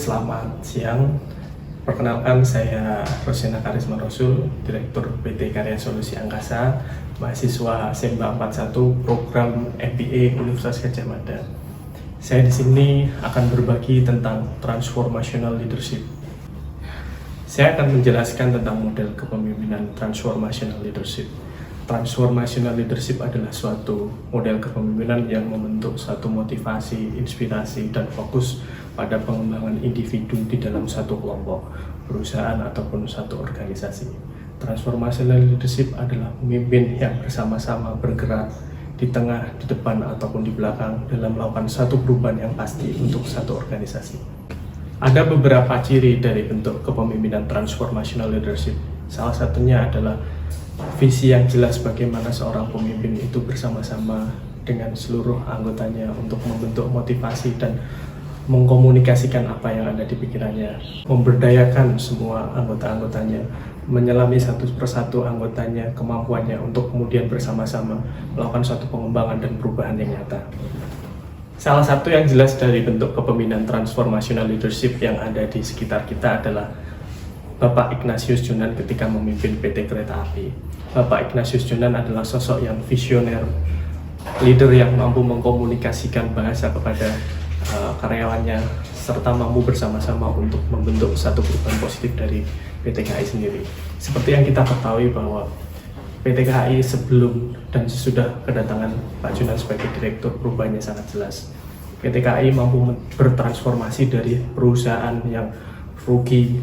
Selamat siang. Perkenalkan, saya Rosena Karisma Rasul, Direktur PT Karya Solusi Angkasa, mahasiswa SEMBA 41 program MBA Universitas Gadjah Mada. Saya di sini akan berbagi tentang transformational leadership. Saya akan menjelaskan tentang model kepemimpinan transformational leadership. Transformational leadership adalah suatu model kepemimpinan yang membentuk suatu motivasi, inspirasi, dan fokus pada pengembangan individu di dalam satu kelompok, perusahaan, ataupun satu organisasi. Transformational leadership adalah pemimpin yang bersama-sama bergerak di tengah, di depan, ataupun di belakang dalam melakukan satu perubahan yang pasti untuk satu organisasi. Ada beberapa ciri dari bentuk kepemimpinan transformational leadership. Salah satunya adalah visi yang jelas bagaimana seorang pemimpin itu bersama-sama dengan seluruh anggotanya untuk membentuk motivasi dan mengkomunikasikan apa yang ada di pikirannya, memberdayakan semua anggota-anggotanya, menyelami satu persatu anggotanya, kemampuannya untuk kemudian bersama-sama melakukan suatu pengembangan dan perubahan yang nyata. Salah satu yang jelas dari bentuk kepemimpinan transformational leadership yang ada di sekitar kita adalah Bapak Ignatius Jonan ketika memimpin PT Kereta Api. Bapak Ignatius Jonan adalah sosok yang visioner, leader yang mampu mengkomunikasikan bahasa kepada karyawannya, serta mampu bersama-sama untuk membentuk satu perubahan positif dari PT KAI sendiri. Seperti yang kita ketahui bahwa PT KAI sebelum dan sesudah kedatangan Pak Jonan sebagai direktur, perubahannya sangat jelas. PT KAI mampu bertransformasi dari perusahaan yang rugi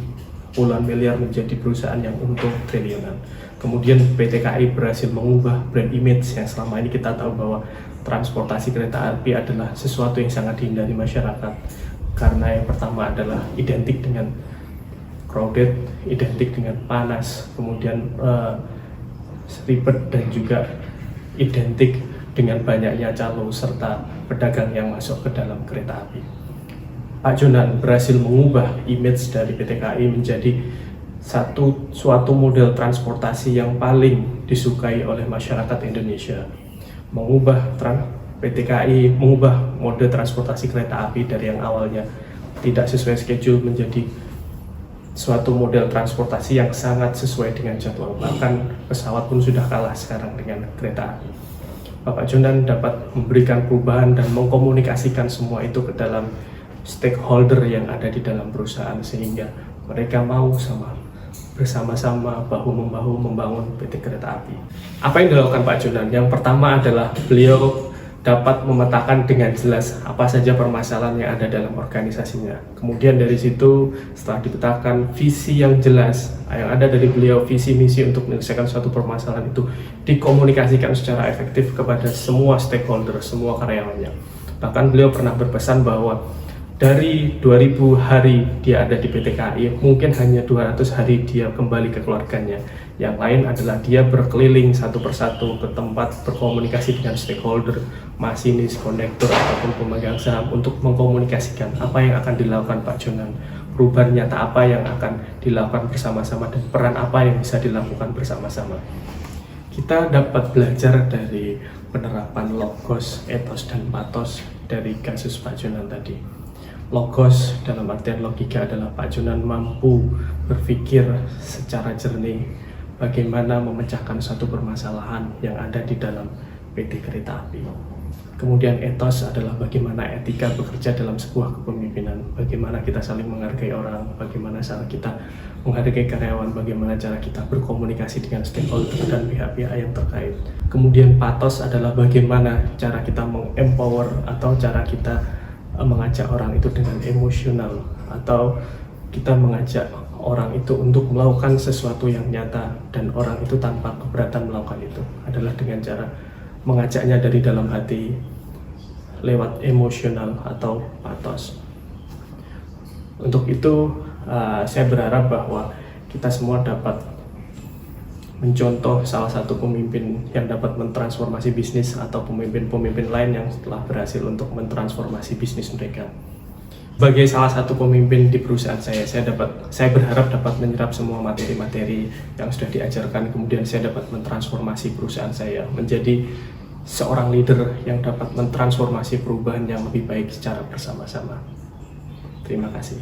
puluhan miliar menjadi perusahaan yang untung triliunan. Kemudian PT KAI berhasil mengubah brand image yang selama ini kita tahu bahwa transportasi kereta api adalah sesuatu yang sangat dihindari masyarakat, karena yang pertama adalah identik dengan crowded, identik dengan panas, kemudian ribet, dan juga identik dengan banyaknya calo serta pedagang yang masuk ke dalam kereta api. Pak Jonan berhasil mengubah image dari PT KAI menjadi suatu model transportasi yang paling disukai oleh masyarakat Indonesia. PT KAI mengubah mode transportasi kereta api dari yang awalnya tidak sesuai schedule menjadi suatu model transportasi yang sangat sesuai dengan jadwal. Bahkan pesawat pun sudah kalah sekarang dengan kereta api. Bapak Jonan dapat memberikan perubahan dan mengkomunikasikan semua itu ke dalam stakeholder yang ada di dalam perusahaan, sehingga mereka mau bersama-sama bahu-membahu membangun PT Kereta Api. Apa yang dilakukan Pak Jonan? Yang pertama adalah beliau dapat memetakan dengan jelas apa saja permasalahan yang ada dalam organisasinya. Kemudian dari situ, setelah dipetakan visi yang jelas yang ada dari beliau, visi misi untuk menyelesaikan suatu permasalahan itu dikomunikasikan secara efektif kepada semua stakeholder, semua karyawannya. Bahkan beliau pernah berpesan bahwa dari 2000 hari dia ada di PT KAI, mungkin hanya 200 hari dia kembali ke keluarganya. Yang lain adalah dia berkeliling satu persatu ke tempat berkomunikasi dengan stakeholder, masinis, konektor, ataupun pemegang saham untuk mengkomunikasikan apa yang akan dilakukan Pak Jonan, perubahan nyata apa yang akan dilakukan bersama-sama, dan peran apa yang bisa dilakukan bersama-sama. Kita dapat belajar dari penerapan logos, etos, dan pathos dari kasus Pak Jonan tadi. Logos dalam artian logika adalah Pak Jonan mampu berpikir secara jernih bagaimana memecahkan suatu permasalahan yang ada di dalam PT Kereta Api. Kemudian etos adalah bagaimana etika bekerja dalam sebuah kepemimpinan, bagaimana kita saling menghargai orang, bagaimana cara kita menghargai karyawan, bagaimana cara kita berkomunikasi dengan stakeholder dan pihak-pihak yang terkait. Kemudian pathos adalah bagaimana cara kita mengempower atau cara kita mengajak orang itu dengan emosional, atau kita mengajak orang itu untuk melakukan sesuatu yang nyata dan orang itu tanpa keberatan melakukan itu adalah dengan cara mengajaknya dari dalam hati lewat emosional atau pathos. Untuk itu saya berharap bahwa kita semua dapat mencontoh salah satu pemimpin yang dapat mentransformasi bisnis, atau pemimpin-pemimpin lain yang telah berhasil untuk mentransformasi bisnis mereka. Sebagai salah satu pemimpin di perusahaan saya berharap dapat menyerap semua materi-materi yang sudah diajarkan, kemudian saya dapat mentransformasi perusahaan saya menjadi seorang leader yang dapat mentransformasi perubahan yang lebih baik secara bersama-sama. Terima kasih.